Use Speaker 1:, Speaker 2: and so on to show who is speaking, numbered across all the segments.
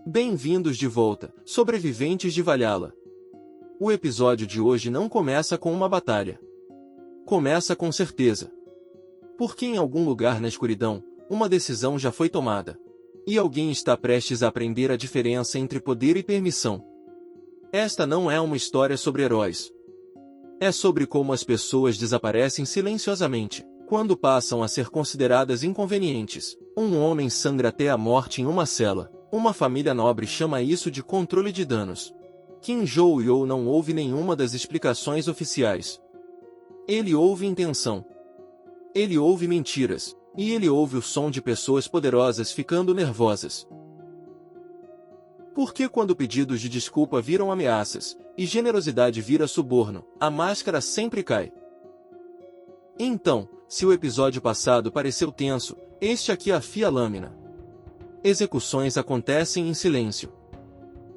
Speaker 1: Bem-vindos de volta, sobreviventes de Valhalla. O episódio de hoje não começa com uma batalha. Começa com certeza. Porque em algum lugar na escuridão, uma decisão já foi tomada. E alguém está prestes a aprender a diferença entre poder e permissão. Esta não é uma história sobre heróis. É sobre como as pessoas desaparecem silenciosamente, quando passam a ser consideradas inconvenientes. Um homem sangra até a morte em uma cela. Uma família nobre chama isso de controle de danos. Kim Jo-yeol não ouve nenhuma das explicações oficiais. Ele ouve intenção. Ele ouve mentiras. E ele ouve o som de pessoas poderosas ficando nervosas. Porque quando pedidos de desculpa viram ameaças, e generosidade vira suborno, a máscara sempre cai. Então, se o episódio passado pareceu tenso, este aqui afia a lâmina. Execuções acontecem em silêncio.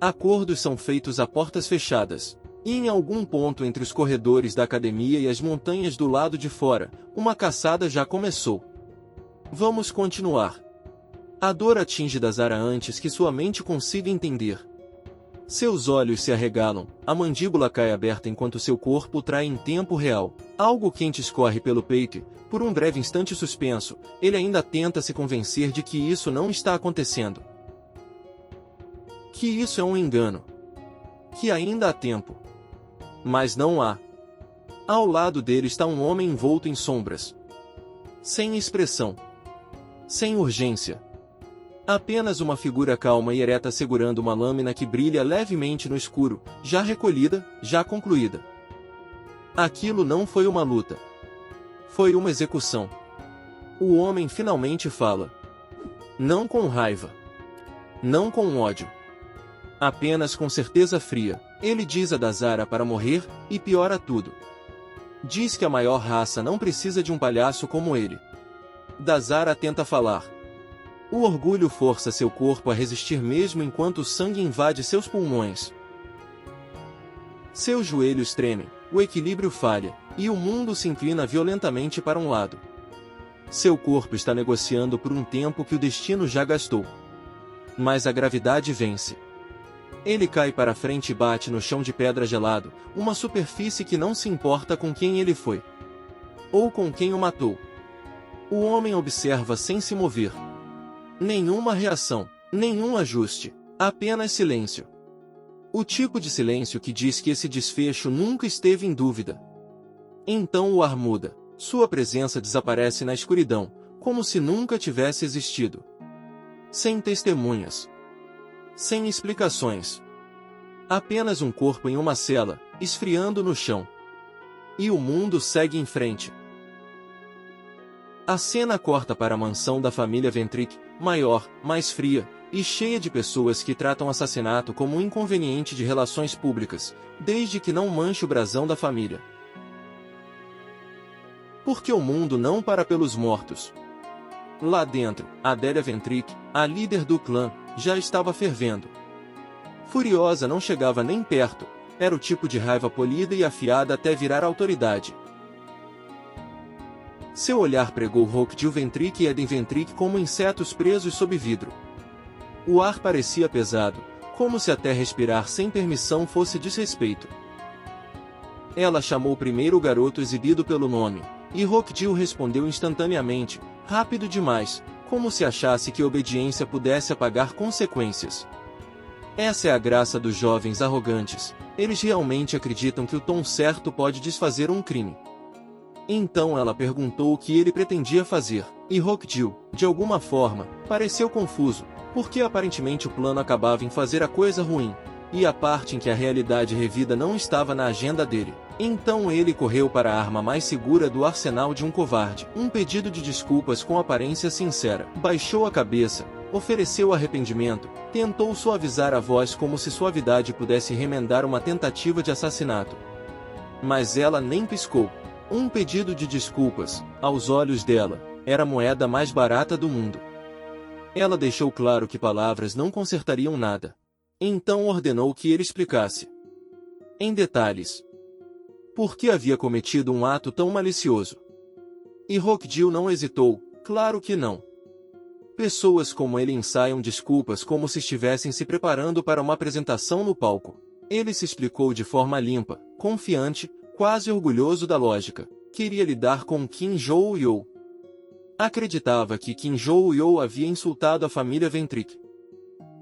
Speaker 1: Acordos são feitos a portas fechadas. E em algum ponto entre os corredores da academia e as montanhas do lado de fora, uma caçada já começou. Vamos continuar. A dor atinge Dazara antes que sua mente consiga entender. Seus olhos se arregalam, a mandíbula cai aberta enquanto seu corpo trai em tempo real. Algo quente escorre pelo peito e, por um breve instante suspenso, ele ainda tenta se convencer de que isso não está acontecendo. Que isso é um engano. Que ainda há tempo. Mas não há. Ao lado dele está um homem envolto em sombras. Sem expressão. Sem urgência. Apenas uma figura calma e ereta segurando uma lâmina que brilha levemente no escuro, já recolhida, já concluída. Aquilo não foi uma luta. Foi uma execução. O homem finalmente fala. Não com raiva. Não com ódio. Apenas com certeza fria, ele diz a Dazara para morrer, e piora tudo. Diz que a maior raça não precisa de um palhaço como ele. Dazara tenta falar. O orgulho força seu corpo a resistir mesmo enquanto o sangue invade seus pulmões. Seus joelhos tremem, o equilíbrio falha, e o mundo se inclina violentamente para um lado. Seu corpo está negociando por um tempo que o destino já gastou. Mas a gravidade vence. Ele cai para frente e bate no chão de pedra gelado, uma superfície que não se importa com quem ele foi. Ou com quem o matou. O homem observa sem se mover. Nenhuma reação, nenhum ajuste, apenas silêncio. O tipo de silêncio que diz que esse desfecho nunca esteve em dúvida. Então o ar muda, sua presença desaparece na escuridão, como se nunca tivesse existido. Sem testemunhas. Sem explicações. Apenas um corpo em uma cela, esfriando no chão. E o mundo segue em frente. A cena corta para a mansão da família Ventric, maior, mais fria, e cheia de pessoas que tratam assassinato como um inconveniente de relações públicas, desde que não manche o brasão da família. Porque o mundo não para pelos mortos. Lá dentro, Adélia Ventric, a líder do clã, já estava fervendo. Furiosa não chegava nem perto, era o tipo de raiva polida e afiada até virar autoridade. Seu olhar pregou Rok'Jil Ventric e Eden Ventric como insetos presos sob vidro. O ar parecia pesado, como se até respirar sem permissão fosse desrespeito. Ela chamou primeiro o garoto exibido pelo nome, e Rok'Jil respondeu instantaneamente, rápido demais, como se achasse que obediência pudesse apagar consequências. Essa é a graça dos jovens arrogantes, eles realmente acreditam que o tom certo pode desfazer um crime. Então ela perguntou o que ele pretendia fazer, e Rok'Jil, de alguma forma, pareceu confuso, porque aparentemente o plano acabava em fazer a coisa ruim, e a parte em que a realidade revida não estava na agenda dele. Então ele correu para a arma mais segura do arsenal de um covarde, um pedido de desculpas com aparência sincera. Baixou a cabeça, ofereceu arrependimento, tentou suavizar a voz como se suavidade pudesse remendar uma tentativa de assassinato. Mas ela nem piscou. Um pedido de desculpas, aos olhos dela, era a moeda mais barata do mundo. Ela deixou claro que palavras não consertariam nada. Então ordenou que ele explicasse. Em detalhes. Por que havia cometido um ato tão malicioso? E Rok'Jil não hesitou, claro que não. Pessoas como ele ensaiam desculpas como se estivessem se preparando para uma apresentação no palco. Ele se explicou de forma limpa, confiante, quase orgulhoso da lógica. Queria lidar com Kim Joo-yeol. Acreditava que Kim Joo-yeol havia insultado a família Ventric.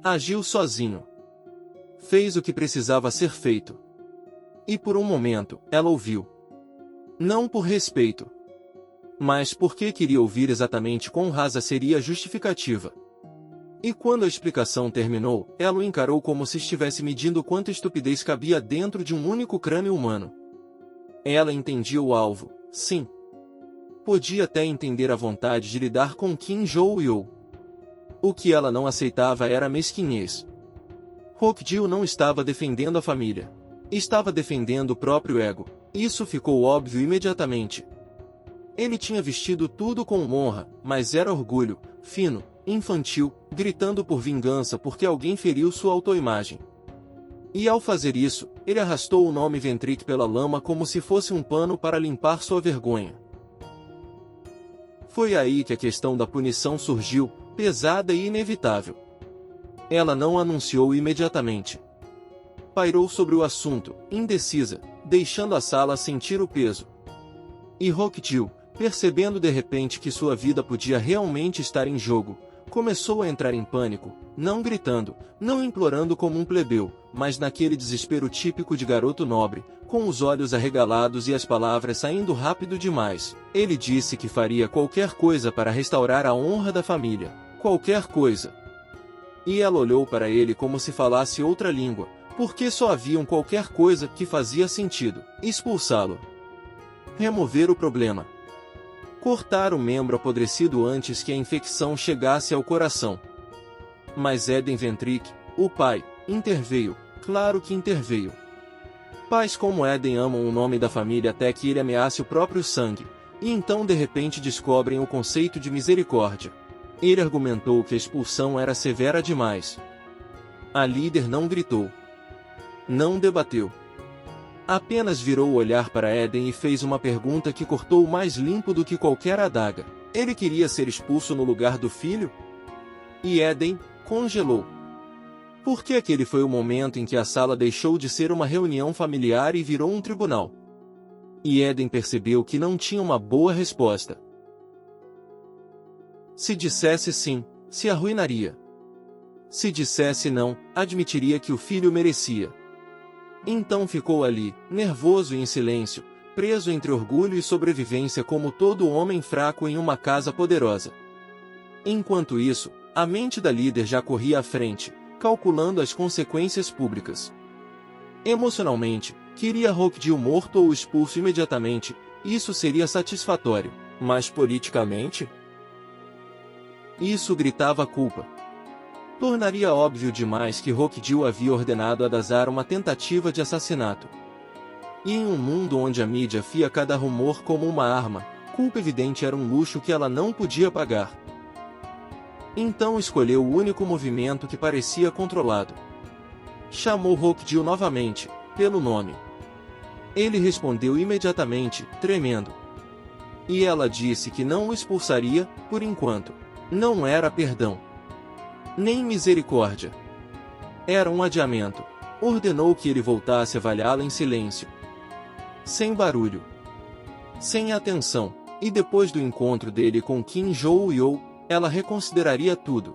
Speaker 1: Agiu sozinho. Fez o que precisava ser feito. E por um momento, ela ouviu. Não por respeito, mas porque queria ouvir exatamente quão rasa seria a justificativa. E quando a explicação terminou, ela o encarou como se estivesse medindo quanta estupidez cabia dentro de um único crânio humano. Ela entendia o alvo, sim. Podia até entender a vontade de lidar com Kim Joo-yeol. O que ela não aceitava era a mesquinhez. Hokjil não estava defendendo a família. Estava defendendo o próprio ego. Isso ficou óbvio imediatamente. Ele tinha vestido tudo com honra, mas era orgulho, fino, infantil, gritando por vingança porque alguém feriu sua autoimagem. E ao fazer isso, ele arrastou o nome Ventric pela lama como se fosse um pano para limpar sua vergonha. Foi aí que a questão da punição surgiu, pesada e inevitável. Ela não anunciou imediatamente. Pairou sobre o assunto, indecisa, deixando a sala sentir o peso. E Hokjil, percebendo de repente que sua vida podia realmente estar em jogo, começou a entrar em pânico, não gritando, não implorando como um plebeu, mas naquele desespero típico de garoto nobre, com os olhos arregalados e as palavras saindo rápido demais. Ele disse que faria qualquer coisa para restaurar a honra da família, qualquer coisa. E ela olhou para ele como se falasse outra língua, porque só havia qualquer coisa que fazia sentido: expulsá-lo. Remover o problema. Cortar o membro apodrecido antes que a infecção chegasse ao coração. Mas Eden Ventric, o pai, interveio, claro que interveio. Pais como Eden amam o nome da família até que ele ameace o próprio sangue, e então de repente descobrem o conceito de misericórdia. Ele argumentou que a expulsão era severa demais. A líder não gritou. Não debateu. Apenas virou o olhar para Eden e fez uma pergunta que cortou mais limpo do que qualquer adaga. Ele queria ser expulso no lugar do filho? E Eden congelou. Porque aquele foi o momento em que a sala deixou de ser uma reunião familiar e virou um tribunal. E Eden percebeu que não tinha uma boa resposta. Se dissesse sim, se arruinaria. Se dissesse não, admitiria que o filho merecia. Então ficou ali, nervoso e em silêncio, preso entre orgulho e sobrevivência como todo homem fraco em uma casa poderosa. Enquanto isso, a mente da líder já corria à frente, calculando as consequências públicas. Emocionalmente, queria Hokjil morto ou expulso imediatamente, isso seria satisfatório, mas politicamente? Isso gritava culpa. Tornaria óbvio demais que Hokjil havia ordenado a Dazar uma tentativa de assassinato. E em um mundo onde a mídia fia cada rumor como uma arma, culpa evidente era um luxo que ela não podia pagar. Então escolheu o único movimento que parecia controlado. Chamou Hokjil novamente, pelo nome. Ele respondeu imediatamente, tremendo. E ela disse que não o expulsaria, por enquanto. Não era perdão. Nem misericórdia. Era um adiamento. Ordenou que ele voltasse a avaliá-la em silêncio. Sem barulho. Sem atenção. E depois do encontro dele com Kim Joo-yeol, ela reconsideraria tudo.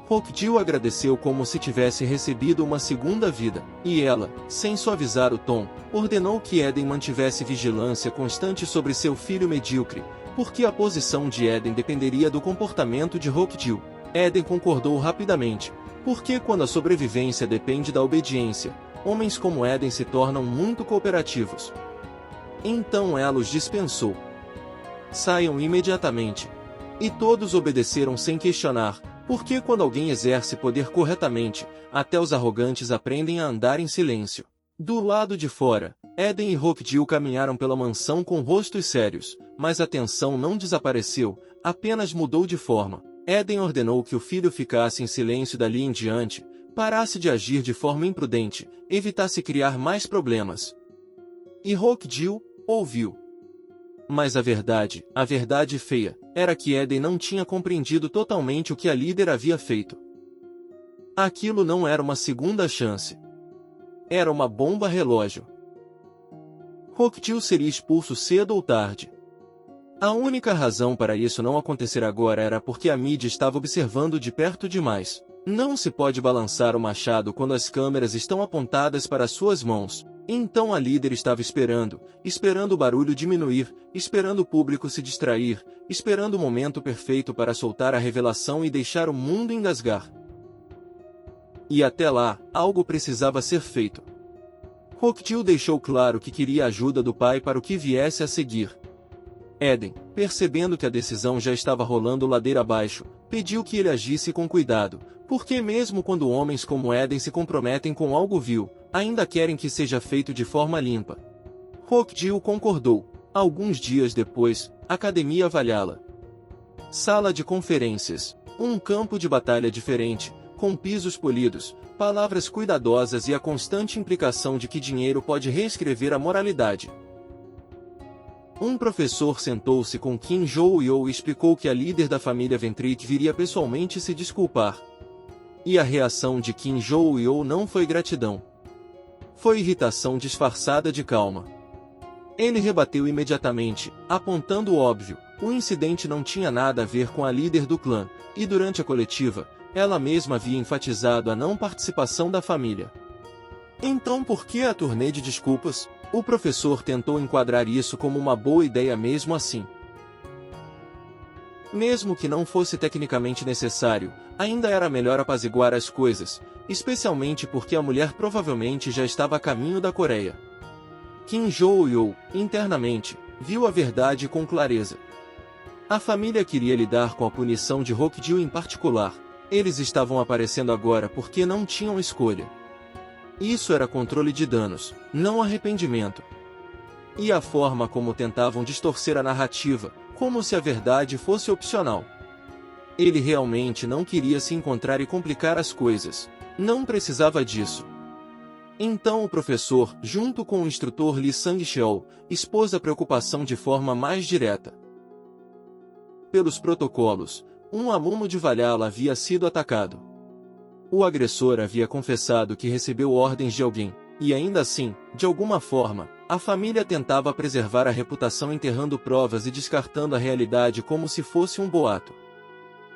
Speaker 1: Hokjil agradeceu como se tivesse recebido uma segunda vida, e ela, sem suavizar o tom, ordenou que Eden mantivesse vigilância constante sobre seu filho medíocre, porque a posição de Eden dependeria do comportamento de Hokjil. Eden concordou rapidamente, porque quando a sobrevivência depende da obediência, homens como Eden se tornam muito cooperativos. Então ela os dispensou. Saiam imediatamente. E todos obedeceram sem questionar, porque quando alguém exerce poder corretamente, até os arrogantes aprendem a andar em silêncio. Do lado de fora, Eden e Hokjil caminharam pela mansão com rostos sérios, mas a tensão não desapareceu, apenas mudou de forma. Eden ordenou que o filho ficasse em silêncio dali em diante, parasse de agir de forma imprudente, evitasse criar mais problemas. E Hokjil ouviu. Mas a verdade feia, era que Eden não tinha compreendido totalmente o que a líder havia feito. Aquilo não era uma segunda chance. Era uma bomba relógio. Roktil seria expulso cedo ou tarde. A única razão para isso não acontecer agora era porque a mídia estava observando de perto demais. Não se pode balançar o machado quando as câmeras estão apontadas para suas mãos. Então a líder estava esperando o barulho diminuir, esperando o público se distrair, esperando o momento perfeito para soltar a revelação e deixar o mundo engasgar. E até lá, algo precisava ser feito. Roktil deixou claro que queria a ajuda do pai para o que viesse a seguir. Eden, percebendo que a decisão já estava rolando ladeira abaixo, pediu que ele agisse com cuidado, porque mesmo quando homens como Eden se comprometem com algo vil, ainda querem que seja feito de forma limpa. Roktil concordou. Alguns dias depois, Academia Valhalla. Sala de conferências. Um campo de batalha diferente, com pisos polidos, palavras cuidadosas e a constante implicação de que dinheiro pode reescrever a moralidade. Um professor sentou-se com Kim Jo-yeol e explicou que a líder da família Ventrik viria pessoalmente se desculpar. E a reação de Kim Jo-yeol não foi gratidão. Foi irritação disfarçada de calma. Ele rebateu imediatamente, apontando o óbvio: o incidente não tinha nada a ver com a líder do clã, e durante a coletiva, ela mesma havia enfatizado a não participação da família. Então por que a turnê de desculpas? O professor tentou enquadrar isso como uma boa ideia mesmo assim. Mesmo que não fosse tecnicamente necessário, ainda era melhor apaziguar as coisas, especialmente porque a mulher provavelmente já estava a caminho da Coreia. Kim Jo-yeol, internamente, viu a verdade com clareza. A família queria lidar com a punição de Roktil em particular. Eles estavam aparecendo agora porque não tinham escolha. Isso era controle de danos, não arrependimento. E a forma como tentavam distorcer a narrativa, como se a verdade fosse opcional. Ele realmente não queria se encontrar e complicar as coisas. Não precisava disso. Então o professor, junto com o instrutor Lee Sang-cheol, expôs a preocupação de forma mais direta. Pelos protocolos, um aluno de Valhalla havia sido atacado. O agressor havia confessado que recebeu ordens de alguém, e ainda assim, de alguma forma, a família tentava preservar a reputação enterrando provas e descartando a realidade como se fosse um boato.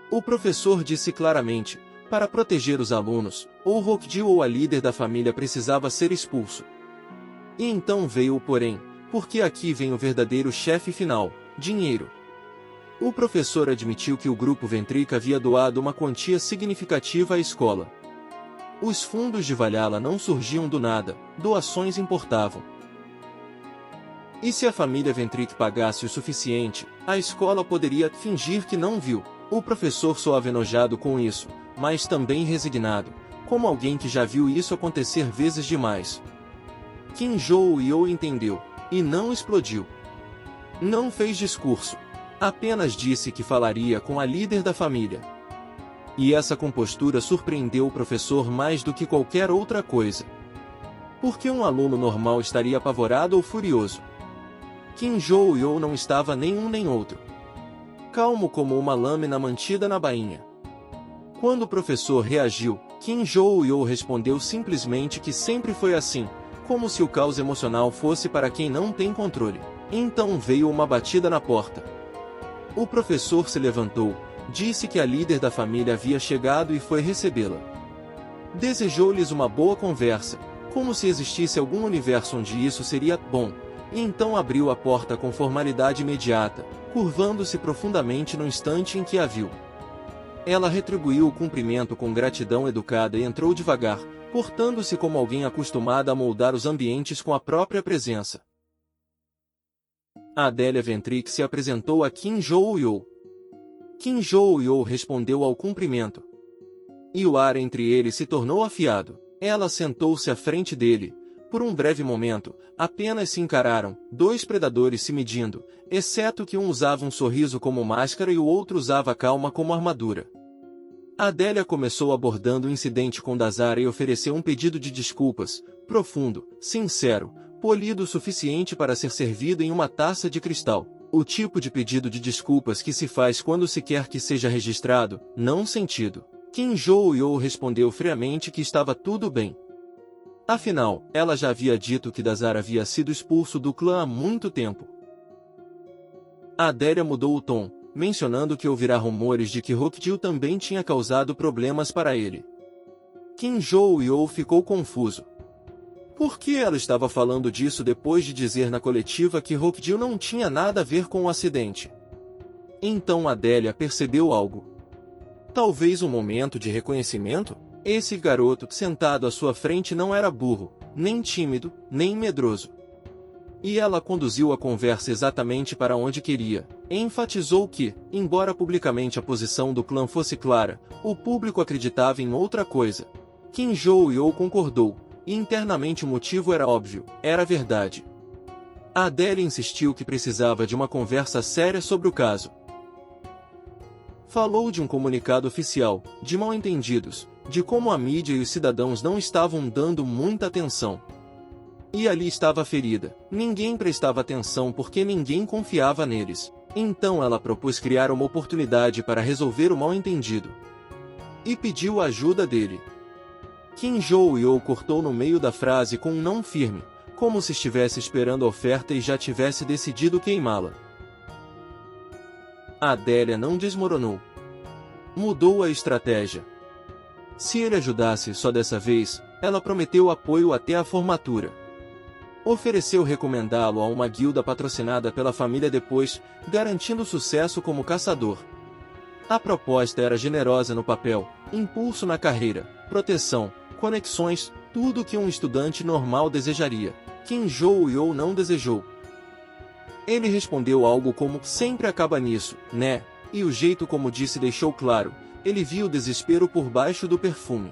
Speaker 1: O professor disse claramente: para proteger os alunos, ou Roktil ou a líder da família precisava ser expulso. E então veio o porém, porque aqui vem o verdadeiro chefe final: dinheiro. O professor admitiu que o grupo Ventrik havia doado uma quantia significativa à escola. Os fundos de Valhalla não surgiam do nada, doações importavam. E se a família Ventrik pagasse o suficiente, a escola poderia fingir que não viu. O professor soava enojado com isso, mas também resignado, como alguém que já viu isso acontecer vezes demais. Kim Jo-yeol entendeu, e não explodiu. Não fez discurso. Apenas disse que falaria com a líder da família. E essa compostura surpreendeu o professor mais do que qualquer outra coisa. Porque um aluno normal estaria apavorado ou furioso. Kim Jo-yeol não estava nem um nem outro. Calmo como uma lâmina mantida na bainha. Quando o professor reagiu, Kim Jo-yeol respondeu simplesmente que sempre foi assim, como se o caos emocional fosse para quem não tem controle. Então veio uma batida na porta. O professor se levantou, disse que a líder da família havia chegado e foi recebê-la. Desejou-lhes uma boa conversa, como se existisse algum universo onde isso seria bom, e então abriu a porta com formalidade imediata, curvando-se profundamente no instante em que a viu. Ela retribuiu o cumprimento com gratidão educada e entrou devagar, portando-se como alguém acostumada a moldar os ambientes com a própria presença. A Adélia Ventrik se apresentou a Kim Jo-yeol. Kim Jo-yeol respondeu ao cumprimento. E o ar entre eles se tornou afiado. Ela sentou-se à frente dele. Por um breve momento, apenas se encararam, dois predadores se medindo, exceto que um usava um sorriso como máscara e o outro usava a calma como armadura. Adélia começou abordando o incidente com Dazara e ofereceu um pedido de desculpas, profundo, sincero, polido o suficiente para ser servido em uma taça de cristal. O tipo de pedido de desculpas que se faz quando se quer que seja registrado, não sentido. Kim Jo-yeol respondeu friamente que estava tudo bem. Afinal, ela já havia dito que Dazar havia sido expulso do clã há muito tempo. Adélia mudou o tom, mencionando que ouvirá rumores de que Hokjil também tinha causado problemas para ele. Kim Jo-yeol ficou confuso. Por que ela estava falando disso depois de dizer na coletiva que Hokjil não tinha nada a ver com o acidente? Então Adélia percebeu algo. Talvez um momento de reconhecimento? Esse garoto sentado à sua frente não era burro, nem tímido, nem medroso. E ela conduziu a conversa exatamente para onde queria. Enfatizou que, embora publicamente a posição do clã fosse clara, o público acreditava em outra coisa. Kim Jo-yeol concordou, e internamente o motivo era óbvio, era verdade. A Adélia insistiu que precisava de uma conversa séria sobre o caso. Falou de um comunicado oficial, de mal-entendidos, de como a mídia e os cidadãos não estavam dando muita atenção. E ali estava a ferida. Ninguém prestava atenção porque ninguém confiava neles. Então ela propôs criar uma oportunidade para resolver o mal-entendido. E pediu a ajuda dele. Kim Jo-yeol cortou no meio da frase com um não firme, como se estivesse esperando a oferta e já tivesse decidido queimá-la. A Adélia não desmoronou. Mudou a estratégia. Se ele ajudasse só dessa vez, ela prometeu apoio até a formatura. Ofereceu recomendá-lo a uma guilda patrocinada pela família depois, garantindo sucesso como caçador. A proposta era generosa no papel, impulso na carreira, proteção, conexões, tudo que um estudante normal desejaria. Kim Jo-yeol não desejou. Ele respondeu algo como sempre acaba nisso, né? E o jeito como disse deixou claro, ele viu o desespero por baixo do perfume.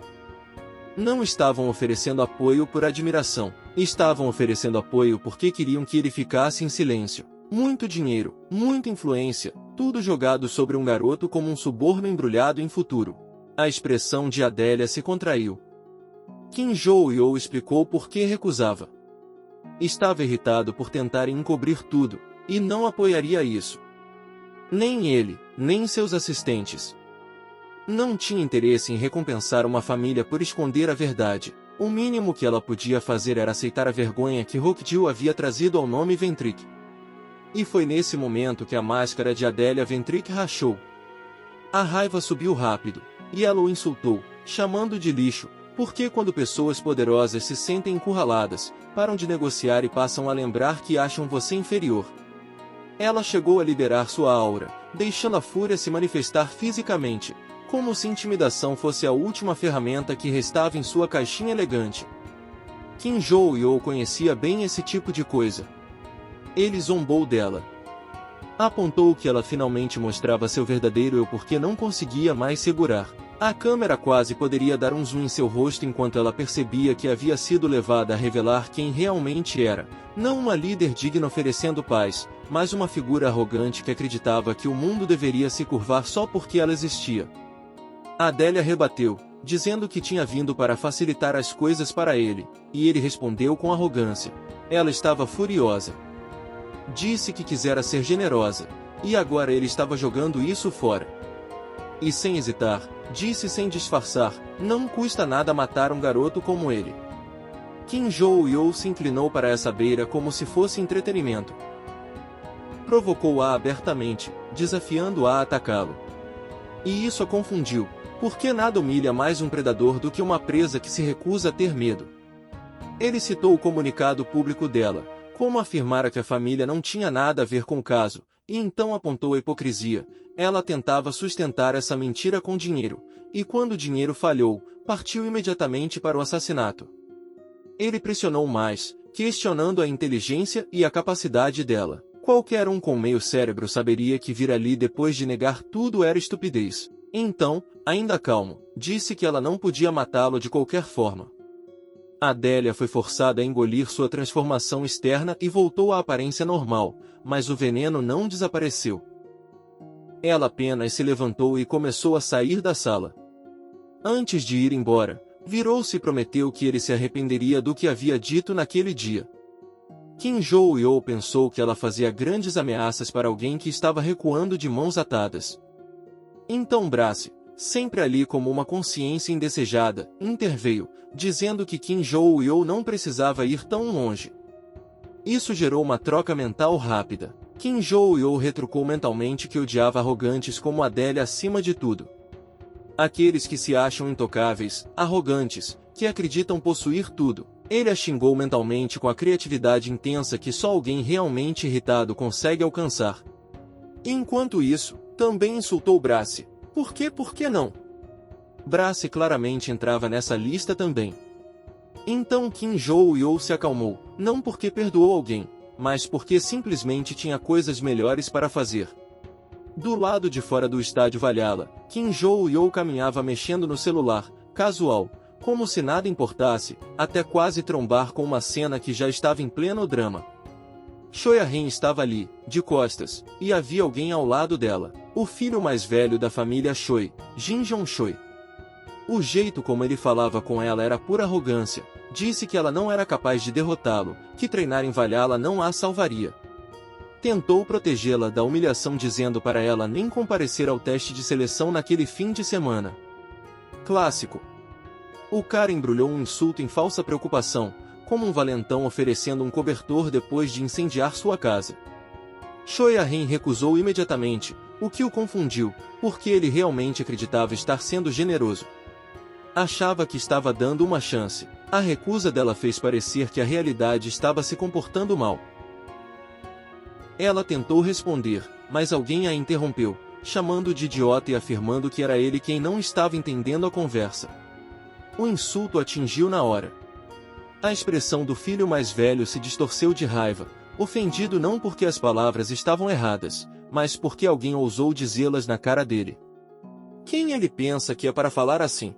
Speaker 1: Não estavam oferecendo apoio por admiração, estavam oferecendo apoio porque queriam que ele ficasse em silêncio. Muito dinheiro, muita influência, tudo jogado sobre um garoto como um suborno embrulhado em futuro. A expressão de Adélia se contraiu. Kim Jo-yeol explicou por que recusava. Estava irritado por tentarem encobrir tudo, e não apoiaria isso. Nem ele, nem seus assistentes. Não tinha interesse em recompensar uma família por esconder a verdade. O mínimo que ela podia fazer era aceitar a vergonha que Hokjil havia trazido ao nome Ventric. E foi nesse momento que a máscara de Adélia Ventric rachou. A raiva subiu rápido, e ela o insultou, chamando de lixo, porque quando pessoas poderosas se sentem encurraladas, param de negociar e passam a lembrar que acham você inferior. Ela chegou a liberar sua aura, deixando a fúria se manifestar fisicamente, como se intimidação fosse a última ferramenta que restava em sua caixinha elegante. Kim Jo-yeol conhecia bem esse tipo de coisa. Ele zombou dela. Apontou que ela finalmente mostrava seu verdadeiro eu porque não conseguia mais segurar. A câmera quase poderia dar um zoom em seu rosto enquanto ela percebia que havia sido levada a revelar quem realmente era, não uma líder digna oferecendo paz, mas uma figura arrogante que acreditava que o mundo deveria se curvar só porque ela existia. Adélia rebateu, dizendo que tinha vindo para facilitar as coisas para ele, e ele respondeu com arrogância. Ela estava furiosa. Disse que quisera ser generosa, e agora ele estava jogando isso fora. E sem hesitar, disse sem disfarçar, não custa nada matar um garoto como ele. Kim Jo-yeol se inclinou para essa beira como se fosse entretenimento. Provocou-a abertamente, desafiando-a a atacá-lo. E isso a confundiu, porque nada humilha mais um predador do que uma presa que se recusa a ter medo. Ele citou o comunicado público dela, como afirmara que a família não tinha nada a ver com o caso, e então apontou a hipocrisia. Ela tentava sustentar essa mentira com dinheiro, e quando o dinheiro falhou, partiu imediatamente para o assassinato. Ele pressionou mais, questionando a inteligência e a capacidade dela. Qualquer um com meio cérebro saberia que vir ali depois de negar tudo era estupidez. Então, ainda calmo, disse que ela não podia matá-lo de qualquer forma. Adélia foi forçada a engolir sua transformação externa e voltou à aparência normal, mas o veneno não desapareceu. Ela apenas se levantou e começou a sair da sala. Antes de ir embora, virou-se e prometeu que ele se arrependeria do que havia dito naquele dia. Kim Joo-yeol pensou que ela fazia grandes ameaças para alguém que estava recuando de mãos atadas. Então Brace, sempre ali como uma consciência indesejada, interveio, dizendo que Kim Joo-yeol não precisava ir tão longe. Isso gerou uma troca mental rápida. Kim Joo-yeol retrucou mentalmente que odiava arrogantes como Adele acima de tudo. Aqueles que se acham intocáveis, arrogantes, que acreditam possuir tudo. Ele a xingou mentalmente com a criatividade intensa que só alguém realmente irritado consegue alcançar. Enquanto isso, também insultou Brace. Por que não? Brace claramente entrava nessa lista também. Então Kim Joo-yeol se acalmou, não porque perdoou alguém, mas porque simplesmente tinha coisas melhores para fazer. Do lado de fora do estádio Valhalla, Kim Joo-yeol caminhava mexendo no celular, casual, como se nada importasse, até quase trombar com uma cena que já estava em pleno drama. Choi A-ren estava ali, de costas, e havia alguém ao lado dela, o filho mais velho da família Choi, Jin Jong-choi. O jeito como ele falava com ela era pura arrogância, disse que ela não era capaz de derrotá-lo, que treinar em Valhalla não a salvaria. Tentou protegê-la da humilhação dizendo para ela nem comparecer ao teste de seleção naquele fim de semana. Clássico. O cara embrulhou um insulto em falsa preocupação, como um valentão oferecendo um cobertor depois de incendiar sua casa. Choi A-ren recusou imediatamente, o que o confundiu, porque ele realmente acreditava estar sendo generoso. Achava que estava dando uma chance. A recusa dela fez parecer que a realidade estava se comportando mal. Ela tentou responder, mas alguém a interrompeu, chamando de idiota e afirmando que era ele quem não estava entendendo a conversa. O insulto atingiu na hora. A expressão do filho mais velho se distorceu de raiva, ofendido não porque as palavras estavam erradas, mas porque alguém ousou dizê-las na cara dele. Quem ele pensa que é para falar assim?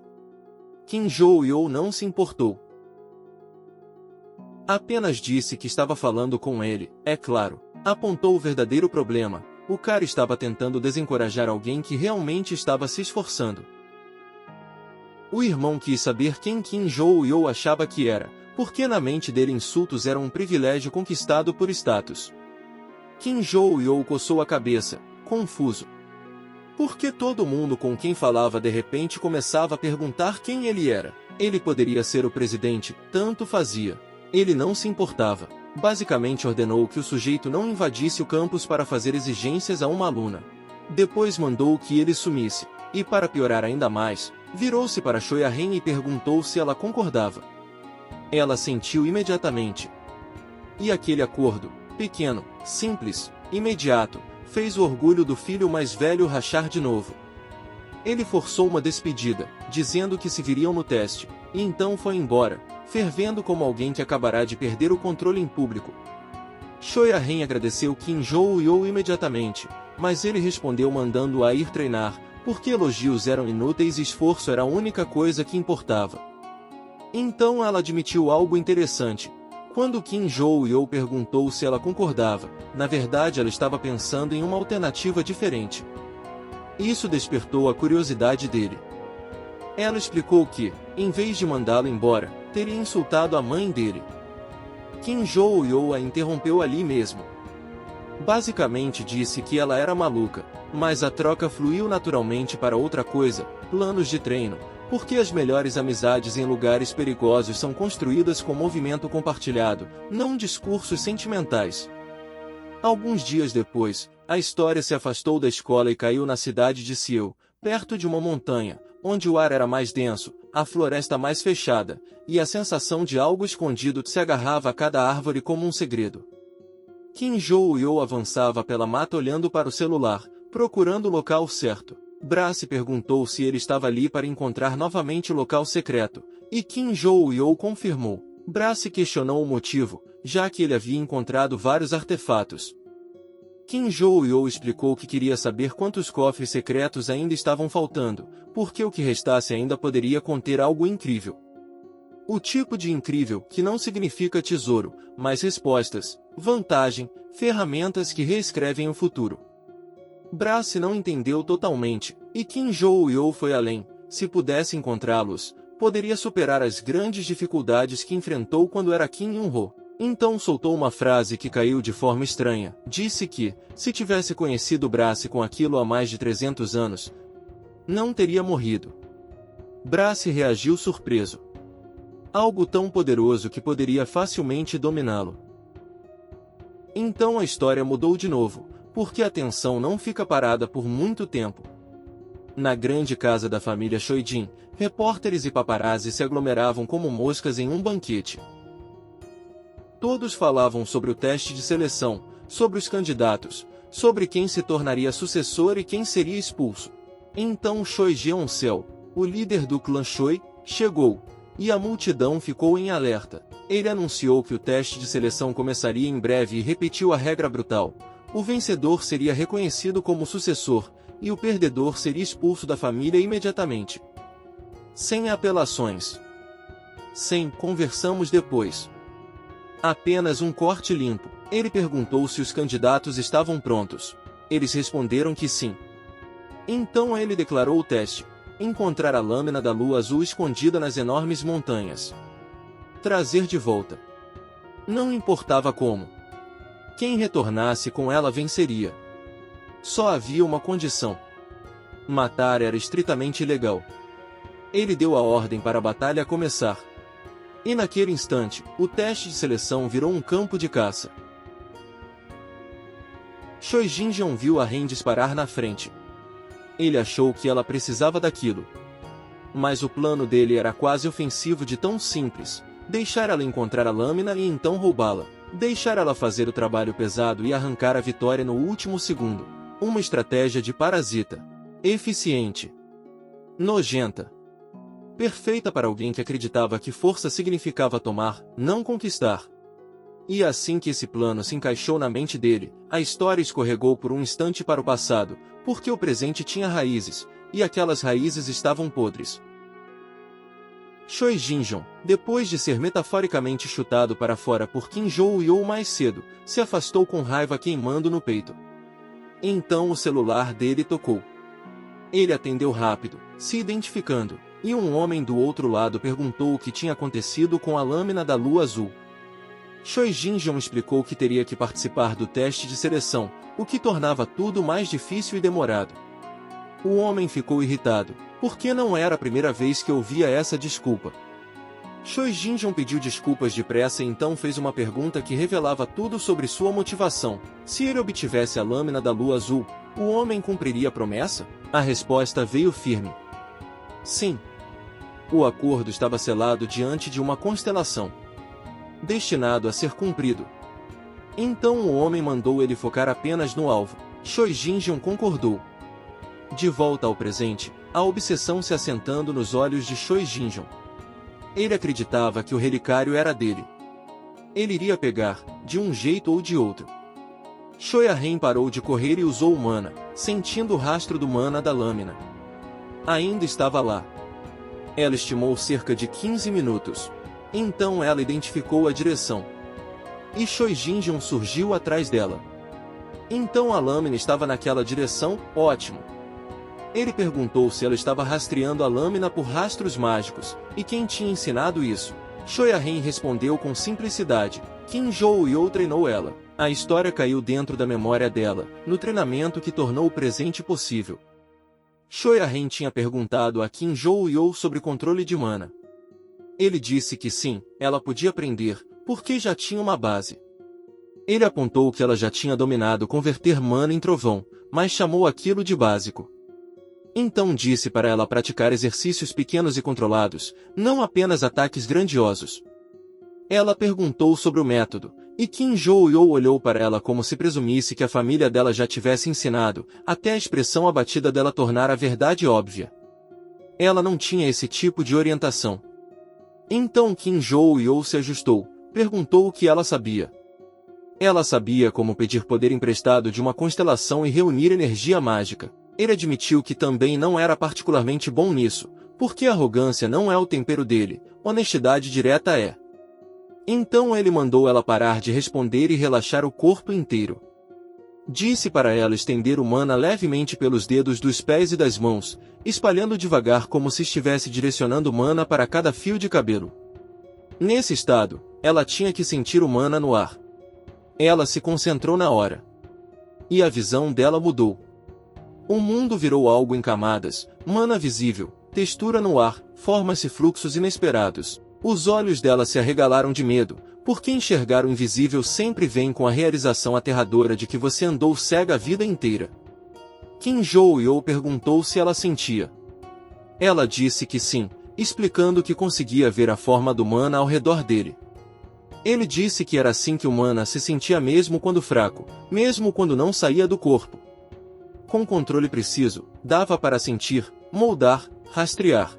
Speaker 1: Kim Joo-yeol não se importou. Apenas disse que estava falando com ele, é claro. Apontou o verdadeiro problema, o cara estava tentando desencorajar alguém que realmente estava se esforçando. O irmão quis saber quem Kim Joo-yeol achava que era, porque na mente dele insultos eram um privilégio conquistado por status. Kim Joo-yeol coçou a cabeça, confuso. Porque todo mundo com quem falava de repente começava a perguntar quem ele era. Ele poderia ser o presidente, tanto fazia. Ele não se importava. Basicamente ordenou que o sujeito não invadisse o campus para fazer exigências a uma aluna. Depois mandou que ele sumisse, e para piorar ainda mais, virou-se para Choi A-ren e perguntou se ela concordava. Ela sentiu imediatamente. E aquele acordo, pequeno, simples, imediato, fez o orgulho do filho mais velho rachar de novo. Ele forçou uma despedida, dizendo que se viriam no teste, e então foi embora, fervendo como alguém que acabará de perder o controle em público. Choi A-ren agradeceu Kim Joo-yeol imediatamente, mas ele respondeu mandando-a ir treinar, porque elogios eram inúteis e esforço era a única coisa que importava. Então ela admitiu algo interessante. Quando Kim Joo-yeol perguntou se ela concordava, na verdade ela estava pensando em uma alternativa diferente. Isso despertou a curiosidade dele. Ela explicou que, em vez de mandá-lo embora, teria insultado a mãe dele. Kim Joo-yeol a interrompeu ali mesmo. Basicamente disse que ela era maluca, mas a troca fluiu naturalmente para outra coisa, planos de treino, porque as melhores amizades em lugares perigosos são construídas com movimento compartilhado, não discursos sentimentais. Alguns dias depois, a história se afastou da escola e caiu na cidade de Seul, perto de uma montanha, onde o ar era mais denso, a floresta mais fechada, e a sensação de algo escondido se agarrava a cada árvore como um segredo. Kim Joo-yeol avançava pela mata olhando para o celular, procurando o local certo. Brace perguntou se ele estava ali para encontrar novamente o local secreto, e Kim Joo-yeol confirmou. Brace questionou o motivo, já que ele havia encontrado vários artefatos. Kim Joo-yeol explicou que queria saber quantos cofres secretos ainda estavam faltando, porque o que restasse ainda poderia conter algo incrível. O tipo de incrível que não significa tesouro, mas respostas, vantagem, ferramentas que reescrevem o futuro. Brace não entendeu totalmente, e Kim Joo-yeol foi além. Se pudesse encontrá-los, poderia superar as grandes dificuldades que enfrentou quando era Kim Yun-ho. Então soltou uma frase que caiu de forma estranha. Disse que, se tivesse conhecido Brace com aquilo há mais de 300 anos, não teria morrido. Brace reagiu surpreso. Algo tão poderoso que poderia facilmente dominá-lo. Então a história mudou de novo, porque a tensão não fica parada por muito tempo. Na grande casa da família Shoijin, repórteres e paparazzi se aglomeravam como moscas em um banquete. Todos falavam sobre o teste de seleção, sobre os candidatos, sobre quem se tornaria sucessor e quem seria expulso. Então Choi Jeon-seo, o líder do clã Choi, chegou, e a multidão ficou em alerta. Ele anunciou que o teste de seleção começaria em breve e repetiu a regra brutal. O vencedor seria reconhecido como sucessor, e o perdedor seria expulso da família imediatamente. Sem apelações. Sem conversamos depois. Apenas um corte limpo. Ele perguntou se os candidatos estavam prontos. Eles responderam que sim. Então ele declarou o teste: encontrar a lâmina da lua azul escondida nas enormes montanhas. Trazer de volta. Não importava como. Quem retornasse com ela venceria. Só havia uma condição. Matar era estritamente ilegal. Ele deu a ordem para a batalha começar. E naquele instante, o teste de seleção virou um campo de caça. Choi Jin-jeon viu a Ren disparar na frente. Ele achou que ela precisava daquilo. Mas o plano dele era quase ofensivo de tão simples: deixar ela encontrar a lâmina e então roubá-la. Deixar ela fazer o trabalho pesado e arrancar a vitória no último segundo. Uma estratégia de parasita. Eficiente. Nojenta. Perfeita para alguém que acreditava que força significava tomar, não conquistar. E assim que esse plano se encaixou na mente dele, a história escorregou por um instante para o passado, porque o presente tinha raízes, e aquelas raízes estavam podres. Choi Jin-jeon, depois de ser metaforicamente chutado para fora por Kim Jo-yeol mais cedo, se afastou com raiva queimando no peito. Então o celular dele tocou. Ele atendeu rápido, se identificando, e um homem do outro lado perguntou o que tinha acontecido com a lâmina da lua azul. Choi Jin-jeon explicou que teria que participar do teste de seleção, o que tornava tudo mais difícil e demorado. O homem ficou irritado, porque não era a primeira vez que ouvia essa desculpa. Choi Jin-jeon pediu desculpas depressa e então fez uma pergunta que revelava tudo sobre sua motivação. Se ele obtivesse a lâmina da lua azul, o homem cumpriria a promessa? A resposta veio firme. Sim. O acordo estava selado diante de uma constelação, destinado a ser cumprido. Então o homem mandou ele focar apenas no alvo. Choi Jin-jeon concordou. De volta ao presente, a obsessão se assentando nos olhos de Choi Jin-jeon. Ele acreditava que o relicário era dele. Ele iria pegar, de um jeito ou de outro. Choi Ren parou de correr e usou o mana, sentindo o rastro do mana da lâmina. Ainda estava lá. Ela estimou cerca de 15 minutos. Então ela identificou a direção. E Choi Jin-jeon surgiu atrás dela. Então a lâmina estava naquela direção, ótimo. Ele perguntou se ela estava rastreando a lâmina por rastros mágicos, e quem tinha ensinado isso. Choi Ren respondeu com simplicidade: Kim Jo-yeol treinou ela. A história caiu dentro da memória dela, no treinamento que tornou o presente possível. Choi Ren tinha perguntado a Kim Jo-yeol sobre controle de mana. Ele disse que sim, ela podia aprender, porque já tinha uma base. Ele apontou que ela já tinha dominado converter mana em trovão, mas chamou aquilo de básico. Então disse para ela praticar exercícios pequenos e controlados, não apenas ataques grandiosos. Ela perguntou sobre o método, e Kim Jo-yeol olhou para ela como se presumisse que a família dela já tivesse ensinado, até a expressão abatida dela tornar a verdade óbvia. Ela não tinha esse tipo de orientação. Então Kim Jo-yeol se ajustou, perguntou o que ela sabia. Ela sabia como pedir poder emprestado de uma constelação e reunir energia mágica. Ele admitiu que também não era particularmente bom nisso, porque arrogância não é o tempero dele, honestidade direta é. Então ele mandou ela parar de responder e relaxar o corpo inteiro. Disse para ela estender o mana levemente pelos dedos dos pés e das mãos, espalhando devagar como se estivesse direcionando mana para cada fio de cabelo. Nesse estado, Ela tinha que sentir o mana no ar. Ela se concentrou na hora. E a visão dela mudou. O mundo virou algo em camadas, mana visível, textura no ar, formas e fluxos inesperados. Os olhos dela se arregalaram de medo, porque enxergar o invisível sempre vem com a realização aterradora de que você andou cega a vida inteira. Kim Jo-yeon perguntou se ela sentia. Ela disse que sim, explicando que conseguia ver a forma do mana ao redor dele. Ele disse que era assim que o mana se sentia mesmo quando fraco, mesmo quando não saía do corpo. Com controle preciso, dava para sentir, moldar, rastrear.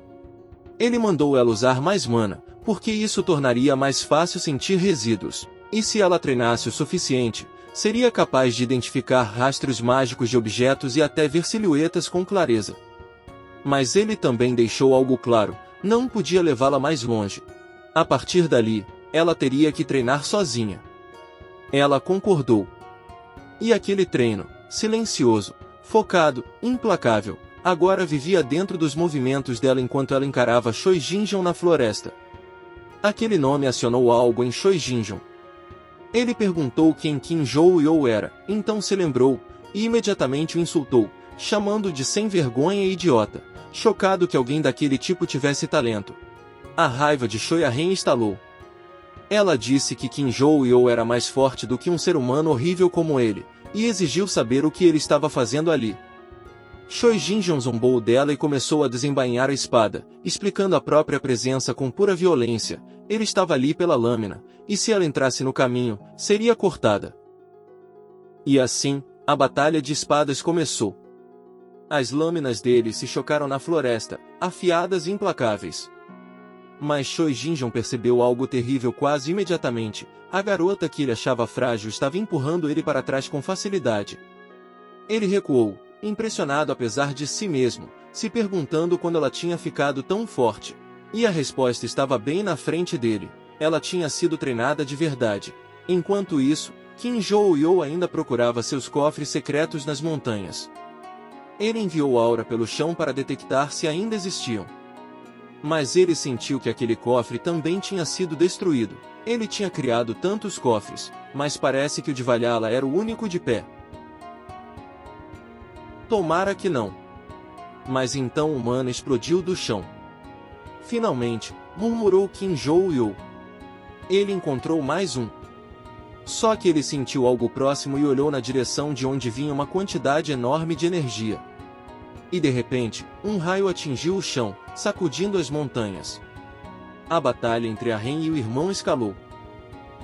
Speaker 1: Ele mandou ela usar mais mana, porque isso tornaria mais fácil sentir resíduos. E se ela treinasse o suficiente, seria capaz de identificar rastros mágicos de objetos e até ver silhuetas com clareza. Mas ele também deixou algo claro, não podia levá-la mais longe. A partir dali, ela teria que treinar sozinha. Ela concordou. E aquele treino, silencioso, focado, implacável, agora vivia dentro dos movimentos dela enquanto ela encarava Choi Jin-jeon na floresta. Aquele nome acionou algo em Choi Jin-jeon. Ele perguntou quem Kim Jo-yeon era, então se lembrou, e imediatamente o insultou, chamando de sem vergonha e idiota, chocado que alguém daquele tipo tivesse talento. A raiva de Choi Arren estalou. Ela disse que Kim Jo-yeon era mais forte do que um ser humano horrível como ele, e exigiu saber o que ele estava fazendo ali. Choi Jin-jeon zombou dela e começou a desembainhar a espada, explicando a própria presença com pura violência. Ele estava ali pela lâmina, e se ela entrasse no caminho, seria cortada. E assim, a batalha de espadas começou. As lâminas dele se chocaram na floresta, afiadas e implacáveis. Mas Choi Jin-jeon percebeu algo terrível quase imediatamente. A garota que ele achava frágil estava empurrando ele para trás com facilidade. Ele recuou, impressionado apesar de si mesmo, se perguntando quando ela tinha ficado tão forte. E a resposta estava bem na frente dele. Ela tinha sido treinada de verdade. Enquanto isso, Kim Jo-yeon ainda procurava seus cofres secretos nas montanhas. Ele enviou aura pelo chão para detectar se ainda existiam. Mas ele sentiu que aquele cofre também tinha sido destruído. Ele tinha criado tantos cofres, mas parece que o de Valhalla era o único de pé. Tomara que não. Mas então o mana explodiu do chão. Finalmente, murmurou Kim Jo-yeon. Ele encontrou mais um. Só que ele sentiu algo próximo e olhou na direção de onde vinha uma quantidade enorme de energia. E de repente, um raio atingiu o chão, sacudindo as montanhas. A batalha entre Arren e o irmão escalou.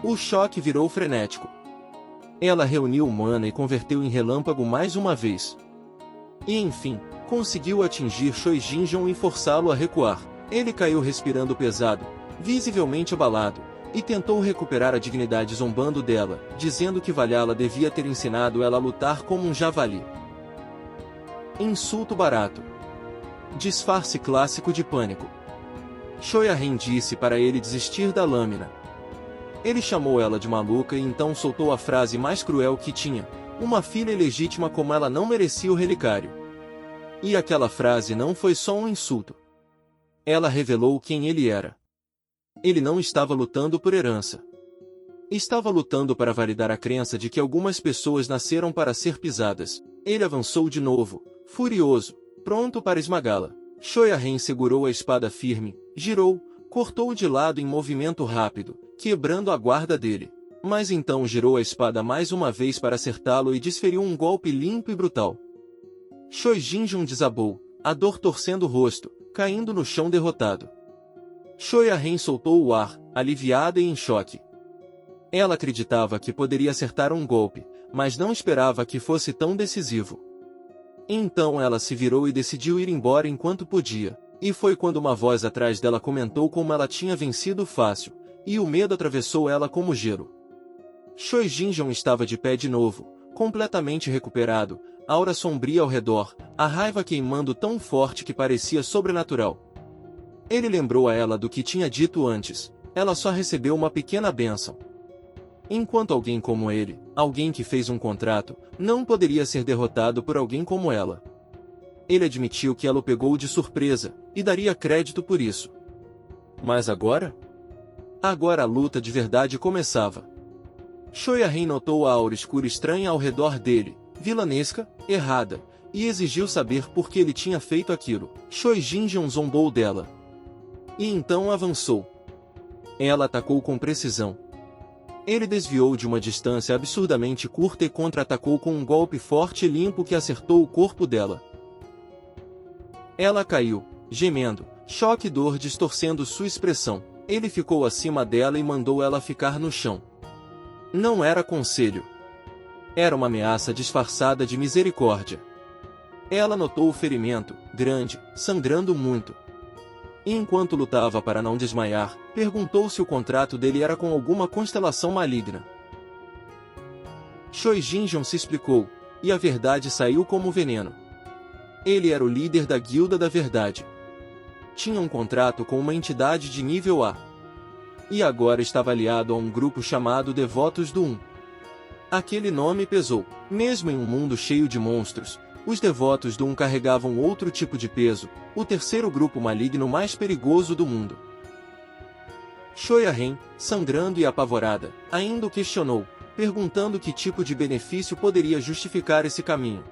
Speaker 1: O choque virou frenético. Ela reuniu o mana e converteu em relâmpago mais uma vez. E enfim, conseguiu atingir Choi Jin-jeon e forçá-lo a recuar. Ele caiu respirando pesado, visivelmente abalado, e tentou recuperar a dignidade zombando dela, dizendo que Valhalla devia ter ensinado ela a lutar como um javali. Insulto barato. Disfarce clássico de pânico. Choi Arren disse para ele desistir da lâmina. Ele chamou ela de maluca e então soltou a frase mais cruel que tinha: uma filha ilegítima como ela não merecia o relicário. E aquela frase não foi só um insulto. Ela revelou quem ele era. Ele não estava lutando por herança. Estava lutando para validar a crença de que algumas pessoas nasceram para ser pisadas. Ele avançou de novo, furioso, pronto para esmagá-la. Choi Arren segurou a espada firme, girou, cortou de lado em movimento rápido, quebrando a guarda dele. Mas então girou a espada mais uma vez para acertá-lo e desferiu um golpe limpo e brutal. Choi Jin-jeon desabou, a dor torcendo o rosto, caindo no chão derrotado. Choi Arren soltou o ar, aliviada e em choque. Ela acreditava que poderia acertar um golpe, mas não esperava que fosse tão decisivo. Então ela se virou e decidiu ir embora enquanto podia. E foi quando uma voz atrás dela comentou como ela tinha vencido fácil, e o medo atravessou ela como gelo. Choi Jin-jeon estava de pé de novo, completamente recuperado, aura sombria ao redor, a raiva queimando tão forte que parecia sobrenatural. Ele lembrou a ela do que tinha dito antes: ela só recebeu uma pequena bênção. Enquanto alguém como ele, alguém que fez um contrato, não poderia ser derrotado por alguém como ela. Ele admitiu que ela o pegou de surpresa, e daria crédito por isso. Mas agora? Agora a luta de verdade começava. Shoyahen notou a aura escura estranha ao redor dele, vilanesca, errada, e exigiu saber por que ele tinha feito aquilo. Choi Jin-jeon zombou dela. E então avançou. Ela atacou com precisão. Ele desviou de uma distância absurdamente curta e contra-atacou com um golpe forte e limpo que acertou o corpo dela. Ela caiu, gemendo, choque e dor distorcendo sua expressão. Ele ficou acima dela e mandou ela ficar no chão. Não era conselho. Era uma ameaça disfarçada de misericórdia. Ela notou o ferimento, grande, sangrando muito. E enquanto lutava para não desmaiar, perguntou se o contrato dele era com alguma constelação maligna. Choi Jin-jeon se explicou, e a verdade saiu como veneno. Ele era o líder da Guilda da Verdade. Tinha um contrato com uma entidade de nível A. E agora estava aliado a um grupo chamado Devotos do Um. Aquele nome pesou. Mesmo em um mundo cheio de monstros, os Devotos do Um carregavam outro tipo de peso, o terceiro grupo maligno mais perigoso do mundo. Shoyahen, sangrando e apavorada, ainda o questionou, perguntando que tipo de benefício poderia justificar esse caminho.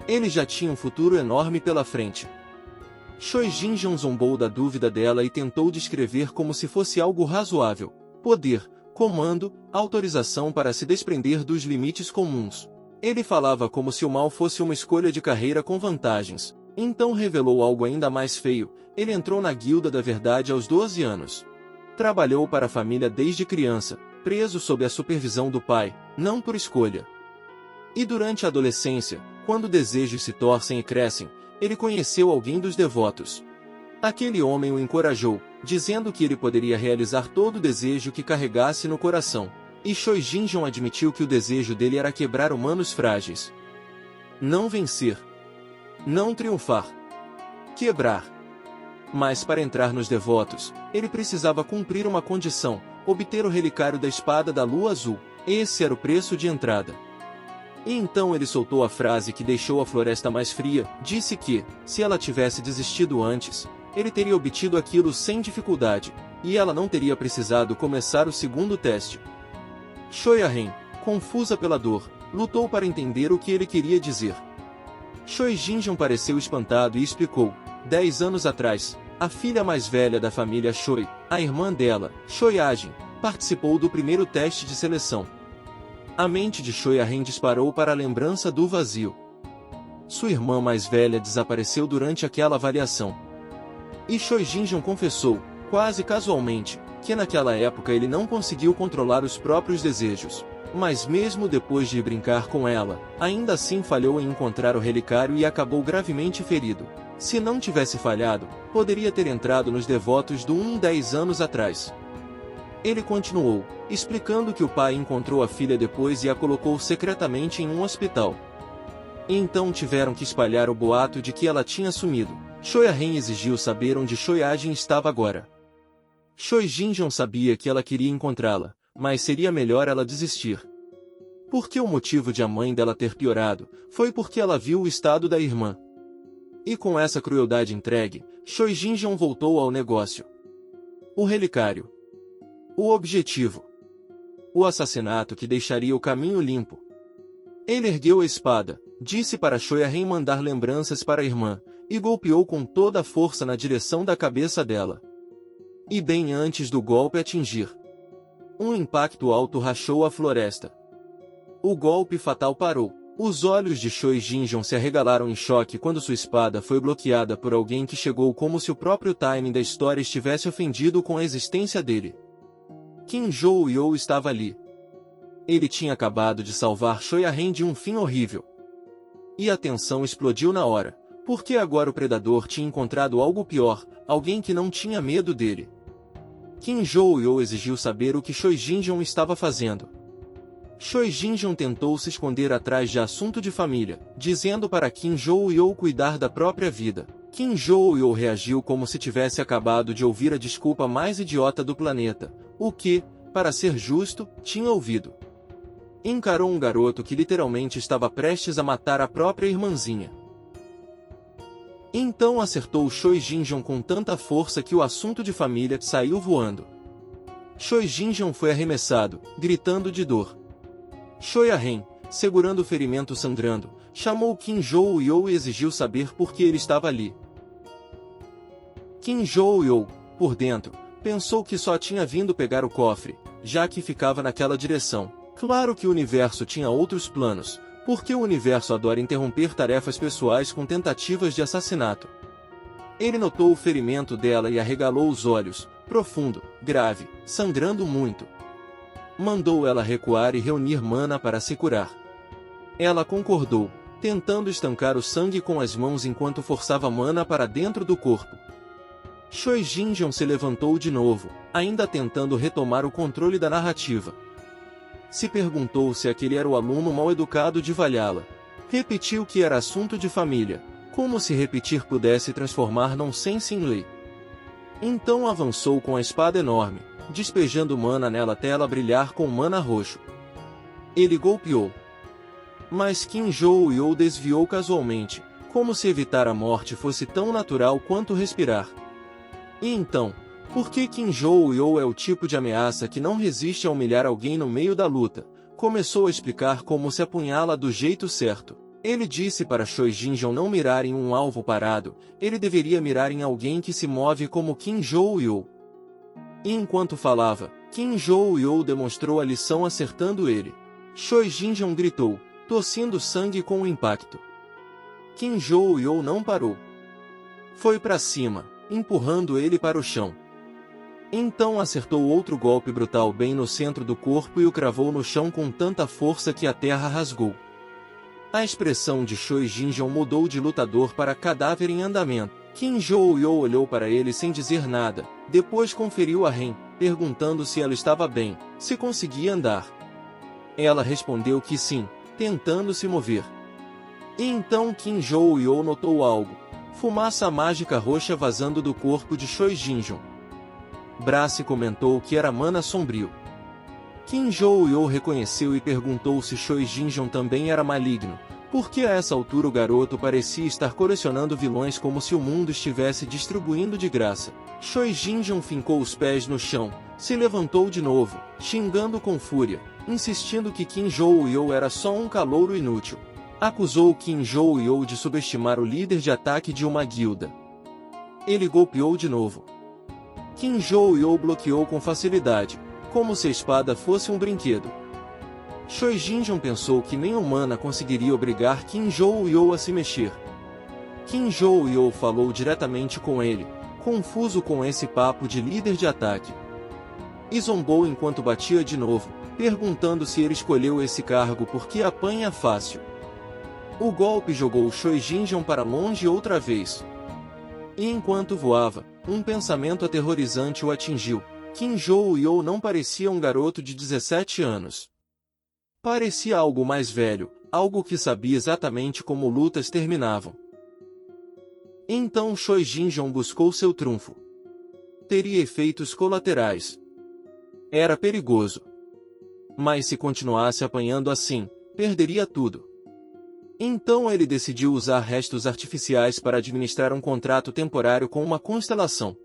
Speaker 1: Ele já tinha um futuro enorme pela frente. Choi Jin-jeon zombou da dúvida dela e tentou descrever como se fosse algo razoável: poder, comando, autorização para se desprender dos limites comuns. Ele falava como se o mal fosse uma escolha de carreira com vantagens. Então revelou algo ainda mais feio: ele entrou na Guilda da Verdade aos 12 anos. Trabalhou para a família desde criança, preso sob a supervisão do pai, não por escolha. E durante a adolescência, quando desejos se torcem e crescem, ele conheceu alguém dos devotos. Aquele homem o encorajou, dizendo que ele poderia realizar todo o desejo que carregasse no coração. E Choi Jin-jeon admitiu que o desejo dele era quebrar humanos frágeis. Não vencer. Não triunfar. Quebrar. Mas para entrar nos devotos, ele precisava cumprir uma condição: obter o relicário da espada da lua azul. Esse era o preço de entrada. E então ele soltou a frase que deixou a floresta mais fria. Disse que, se ela tivesse desistido antes, ele teria obtido aquilo sem dificuldade, e ela não teria precisado começar o segundo teste. Shoyahen, confusa pela dor, lutou para entender o que ele queria dizer. Choi Jin-jeon pareceu espantado e explicou: 10 anos atrás, a filha mais velha da família Choi, a irmã dela, Shoyajin, participou do primeiro teste de seleção. A mente de Shoyahen disparou para a lembrança do vazio. Sua irmã mais velha desapareceu durante aquela avaliação. E Choi Jin-jeon confessou, quase casualmente, que naquela época ele não conseguiu controlar os próprios desejos. Mas mesmo depois de brincar com ela, ainda assim falhou em encontrar o relicário e acabou gravemente ferido. Se não tivesse falhado, poderia ter entrado nos devotos do 10 anos atrás. Ele continuou, explicando que o pai encontrou a filha depois e a colocou secretamente em um hospital. E então tiveram que espalhar o boato de que ela tinha sumido. Shoyahen exigiu saber onde Shoyajin estava agora. Choi Jin-jeon sabia que ela queria encontrá-la, mas seria melhor ela desistir. Porque o motivo de a mãe dela ter piorado foi porque ela viu o estado da irmã. E com essa crueldade entregue, Choi Jin-jeon voltou ao negócio. O relicário. O objetivo. O assassinato que deixaria o caminho limpo. Ele ergueu a espada, disse para Shoyahen mandar lembranças para a irmã, e golpeou com toda a força na direção da cabeça dela. E bem antes do golpe atingir, um impacto alto rachou a floresta. O golpe fatal parou. Os olhos de Choi Jin-jeon se arregalaram em choque quando sua espada foi bloqueada por alguém que chegou como se o próprio timing da história estivesse ofendido com a existência dele. Kim Jo-yeol estava ali. Ele tinha acabado de salvar Shoyahen de um fim horrível. E a tensão explodiu na hora, porque agora o predador tinha encontrado algo pior, alguém que não tinha medo dele. Kim Jo-yeol exigiu saber o que Choi Jin-jeon estava fazendo. Choi Jin-jeon tentou se esconder atrás de assunto de família, dizendo para Kim Jo-yeol cuidar da própria vida. Kim Jo-yeol reagiu como se tivesse acabado de ouvir a desculpa mais idiota do planeta, o que, para ser justo, tinha ouvido. Encarou um garoto que literalmente estava prestes a matar a própria irmãzinha. Então acertou Choi Jin-jeon com tanta força que o assunto de família saiu voando. Choi Jinjong foi arremessado, gritando de dor. Choi Arren, segurando o ferimento sangrando, chamou Kim Joo-yeol e exigiu saber por que ele estava ali. Kim Joo-yeol, por dentro, pensou que só tinha vindo pegar o cofre, já que ficava naquela direção. Claro que o universo tinha outros planos, porque o universo adora interromper tarefas pessoais com tentativas de assassinato. Ele notou o ferimento dela e arregalou os olhos, profundo, grave, sangrando muito. Mandou ela recuar e reunir mana para se curar. Ela concordou, tentando estancar o sangue com as mãos enquanto forçava mana para dentro do corpo. Choi Jinjong se levantou de novo, ainda tentando retomar o controle da narrativa. Se perguntou se aquele era o aluno mal-educado de Valhalla. Repetiu que era assunto de família, como se repetir pudesse transformar nonsense em lei. Então avançou com a espada enorme, despejando mana nela até ela brilhar com mana roxo. Ele golpeou. Mas Kim Joo-yeol desviou casualmente, como se evitar a morte fosse tão natural quanto respirar. E então, por que Kim Joo-yeol é o tipo de ameaça que não resiste a humilhar alguém no meio da luta? Começou a explicar como se apunhala do jeito certo. Ele disse para Choi Jinjong não mirar em um alvo parado, ele deveria mirar em alguém que se move como Kim Joo-yeol. E enquanto falava, Kim Joo-yeol demonstrou a lição acertando ele. Choi Jinjong gritou, tossindo sangue com o impacto. Kim Joo-yeol não parou. Foi para cima, empurrando ele para o chão. Então acertou outro golpe brutal bem no centro do corpo e o cravou no chão com tanta força que a terra rasgou. A expressão de Choi Jinjong mudou de lutador para cadáver em andamento. Kim Joo-yeol olhou para ele sem dizer nada, depois conferiu a Ren, perguntando se ela estava bem, se conseguia andar. Ela respondeu que sim, tentando se mover. E então Kim Joo-yeol notou algo. Fumaça mágica roxa vazando do corpo de Choi Jinjong. Brace comentou que era mana sombrio. Kim Joo-yeol reconheceu e perguntou se Choi Jinjong também era maligno, porque a essa altura o garoto parecia estar colecionando vilões como se o mundo estivesse distribuindo de graça. Choi Jinjong fincou os pés no chão, se levantou de novo, xingando com fúria, insistindo que Kim Joo-yeol era só um calouro inútil. Acusou Kim Joo-yeol de subestimar o líder de ataque de uma guilda. Ele golpeou de novo. Kim Joo-yeol bloqueou com facilidade, como se a espada fosse um brinquedo. Choi Jinjong pensou que nem humana conseguiria obrigar Kim Joo-yeol a se mexer. Kim Joo-yeol falou diretamente com ele, confuso com esse papo de líder de ataque. E zombou enquanto batia de novo, perguntando se ele escolheu esse cargo porque apanha fácil. O golpe jogou Choi Jinjong para longe outra vez. E enquanto voava, um pensamento aterrorizante o atingiu. Kim Joo-yeol não parecia um garoto de 17 anos. Parecia algo mais velho, algo que sabia exatamente como lutas terminavam. Então Choi Jinjong buscou seu trunfo. Teria efeitos colaterais. Era perigoso. Mas se continuasse apanhando assim, perderia tudo. Então ele decidiu usar restos artificiais para administrar um contrato temporário com uma constelação.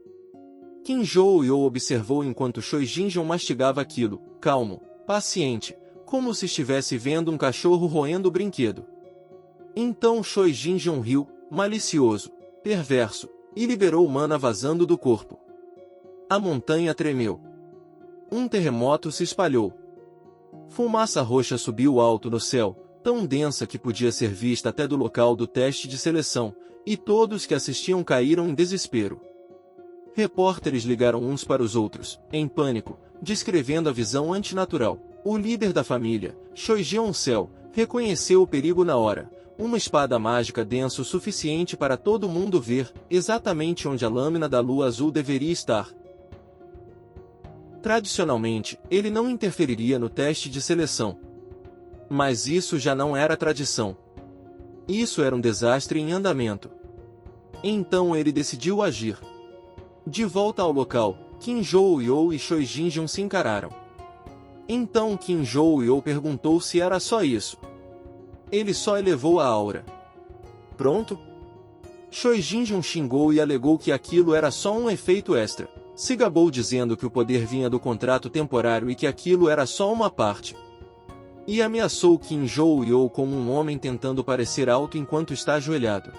Speaker 1: Kim Joo-yeol observou enquanto Choi Jinjong mastigava aquilo, calmo, paciente, como se estivesse vendo um cachorro roendo o brinquedo. Então Choi Jinjong riu, malicioso, perverso, e liberou mana vazando do corpo. A montanha tremeu. Um terremoto se espalhou. Fumaça roxa subiu alto no céu, tão densa que podia ser vista até do local do teste de seleção, e todos que assistiam caíram em desespero. Repórteres ligaram uns para os outros, em pânico, descrevendo a visão antinatural. O líder da família, Choi Jeon-seo, reconheceu o perigo na hora. Uma espada mágica densa o suficiente para todo mundo ver, exatamente onde a lâmina da lua azul deveria estar. Tradicionalmente, ele não interferiria no teste de seleção. Mas isso já não era tradição. Isso era um desastre em andamento. Então ele decidiu agir. De volta ao local, Kim Joo-yeol e Choi Jinjong se encararam. Então Kim Joo-yeol perguntou se era só isso. Ele só elevou a aura. Pronto? Choi Jinjong xingou e alegou que aquilo era só um efeito extra. Se gabou dizendo que o poder vinha do contrato temporário e que aquilo era só uma parte. E ameaçou Kim Joo-yeol como um homem tentando parecer alto enquanto está ajoelhado.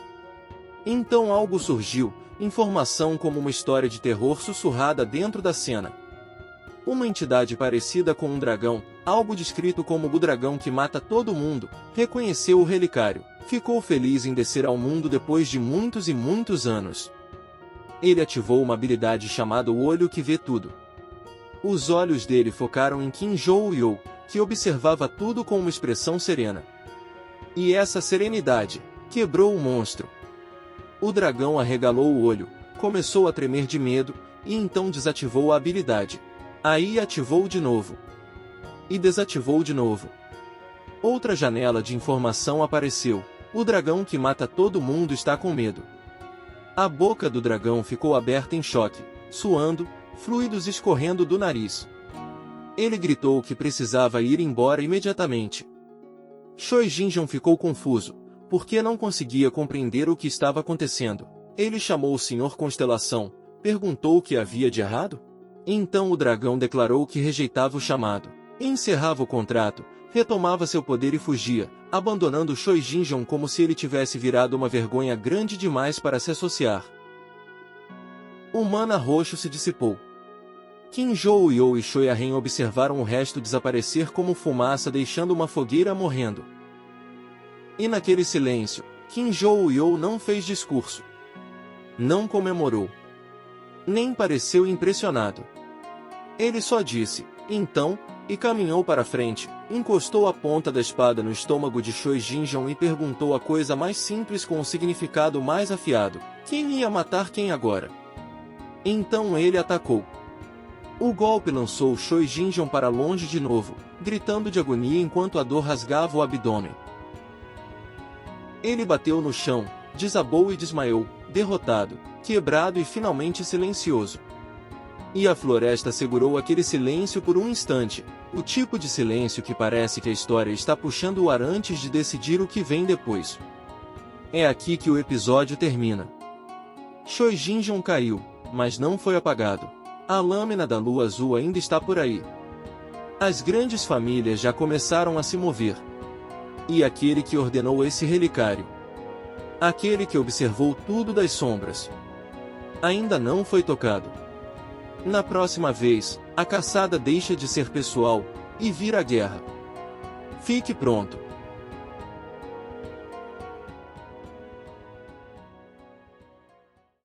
Speaker 1: Então algo surgiu, informação como uma história de terror sussurrada dentro da cena. Uma entidade parecida com um dragão, algo descrito como o dragão que mata todo mundo, reconheceu o relicário, ficou feliz em descer ao mundo depois de muitos e muitos anos. Ele ativou uma habilidade chamada o Olho que Vê Tudo. Os olhos dele focaram em Kim Joo-yeol, que observava tudo com uma expressão serena. E essa serenidade quebrou o monstro. O dragão arregalou o olho, começou a tremer de medo, e então desativou a habilidade. Aí ativou de novo. E desativou de novo. Outra janela de informação apareceu. O dragão que mata todo mundo está com medo. A boca do dragão ficou aberta em choque, suando, fluidos escorrendo do nariz. Ele gritou que precisava ir embora imediatamente. Choi Jin-jong ficou confuso, porque não conseguia compreender o que estava acontecendo. Ele chamou o Senhor Constelação, perguntou o que havia de errado. Então o dragão declarou que rejeitava o chamado, encerrava o contrato, retomava seu poder e fugia, abandonando Choi Jin-jong como se ele tivesse virado uma vergonha grande demais para se associar. O mana roxo se dissipou. Kim Joo-yeol e Choi A-ren observaram o resto desaparecer como fumaça, deixando uma fogueira morrendo. E naquele silêncio, Kim Joo-yeol não fez discurso. Não comemorou. Nem pareceu impressionado. Ele só disse, então, e caminhou para frente, encostou a ponta da espada no estômago de Choi Jin-jong e perguntou a coisa mais simples com o significado mais afiado: quem ia matar quem agora? Então ele atacou. O golpe lançou Choi Jin-jong para longe de novo, gritando de agonia enquanto a dor rasgava o abdômen. Ele bateu no chão, desabou e desmaiou, derrotado, quebrado e finalmente silencioso. E a floresta segurou aquele silêncio por um instante, o tipo de silêncio que parece que a história está puxando o ar antes de decidir o que vem depois. É aqui que o episódio termina. Choi Jin-jong caiu, mas não foi apagado. A lâmina da lua azul ainda está por aí. As grandes famílias já começaram a se mover. E aquele que ordenou esse relicário, aquele que observou tudo das sombras, ainda não foi tocado. Na próxima vez, a caçada deixa de ser pessoal e vira guerra. Fique pronto.